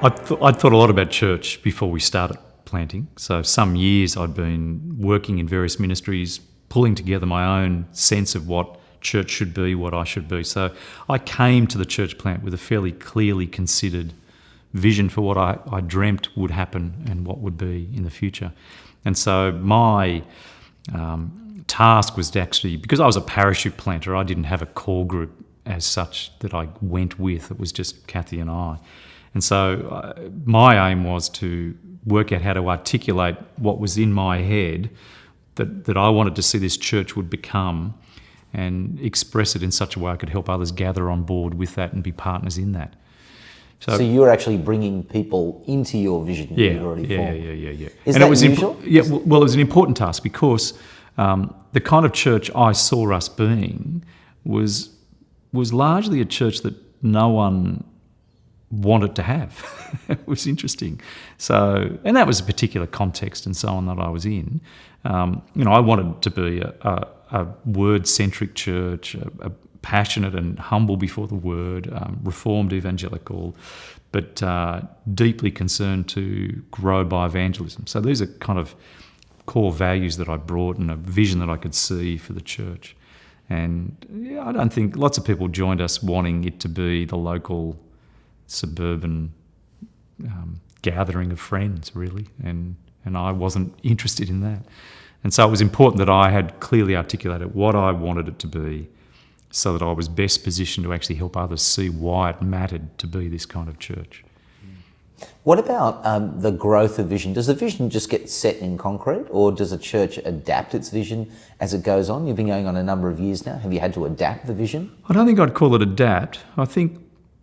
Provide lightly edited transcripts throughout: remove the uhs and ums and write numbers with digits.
I'd thought a lot about church before we started planting. So some years I'd been working in various ministries, pulling together my own sense of what church should be, what I should be. So I came to the church plant with a fairly clearly considered vision for what I dreamt would happen and what would be in the future. And so my task was to actually, because I was a parachute planter, I didn't have a core group as such that I went with. It was just Kathy and I. And so my aim was to work out how to articulate what was in my head that I wanted to see this church would become, and express it in such a way I could help others gather on board with that and be partners in that. So you were actually bringing people into your vision you'd already formed. Yeah. Is that usual? Well, it was an important task because the kind of church I saw us being was largely a church that no one wanted to have. It was interesting. So, and that was a particular context and so on that I was in. I wanted to be a word-centric church, a passionate and humble before the word, reformed evangelical, but deeply concerned to grow by evangelism. So these are kind of core values that I brought and a vision that I could see for the church. And I don't think lots of people joined us wanting it to be the local suburban gathering of friends, really, and I wasn't interested in that. And so it was important that I had clearly articulated what I wanted it to be, so that I was best positioned to actually help others see why it mattered to be this kind of church. What about the growth of vision? Does the vision just get set in concrete, or does a church adapt its vision as it goes on? You've been going on a number of years now. Have you had to adapt the vision? I don't think I'd call it adapt. I think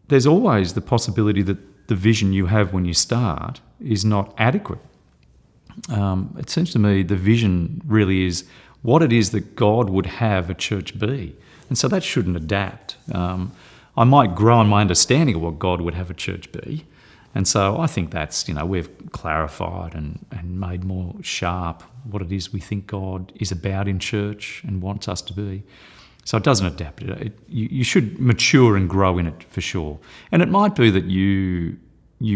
there's always the possibility that the vision you have when you start is not adequate. It seems to me the vision really is what it is that God would have a church be. And so that shouldn't adapt. I might grow in my understanding of what God would have a church be. And so I think that's, we've clarified and made more sharp what it is we think God is about in church and wants us to be. So it doesn't adapt. You should mature and grow in it for sure. And it might be that you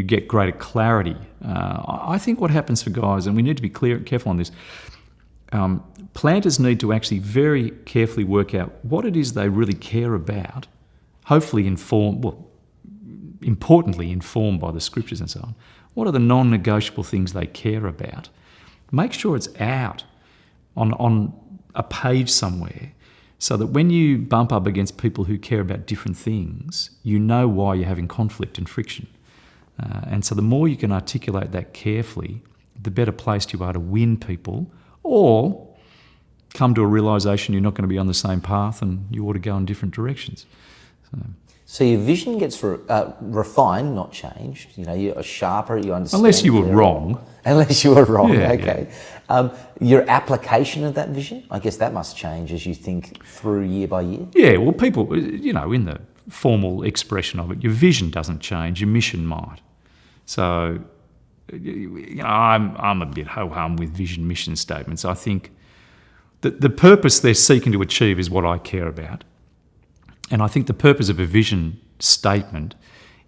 get greater clarity. I think what happens for guys, and we need to be careful on this, planters need to actually very carefully work out what it is they really care about, hopefully importantly informed by the scriptures and so on. What are the non-negotiable things they care about? Make sure it's out on a page somewhere, so that when you bump up against people who care about different things, you know why you're having conflict and friction. And so the more you can articulate that carefully, the better placed you are to win people, or come to a realisation you're not going to be on the same path and you ought to go in different directions. So your vision gets refined, not changed. You're sharper, you understand. Unless you were wrong. Unless you were wrong, yeah, okay. Yeah. Your application of that vision, I guess that must change as you think through year by year. Yeah, well, people, in the formal expression of it, your vision doesn't change, your mission might. So, I'm a bit ho-hum with vision mission statements. I think that the purpose they're seeking to achieve is what I care about. And I think the purpose of a vision statement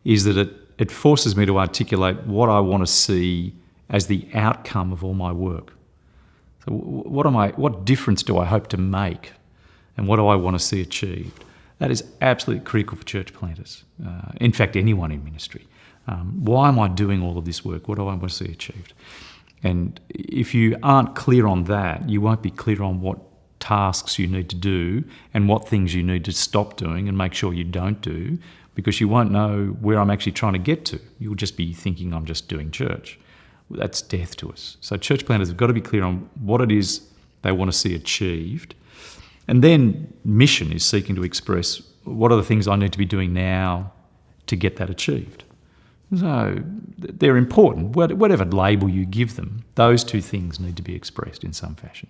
is that it forces me to articulate what I want to see as the outcome of all my work. So what difference do I hope to make, and what do I want to see achieved? That is absolutely critical for church planters. In fact, anyone in ministry. Why am I doing all of this work? What do I want to see achieved? And if you aren't clear on that, you won't be clear on what tasks you need to do and what things you need to stop doing and make sure you don't do, because you won't know where I'm actually trying to get to. You'll just be thinking I'm just doing church. That's death to us. So church planters have got to be clear on what it is they want to see achieved. And then mission is seeking to express what are the things I need to be doing now to get that achieved. So they're important. Whatever label you give them, those two things need to be expressed in some fashion.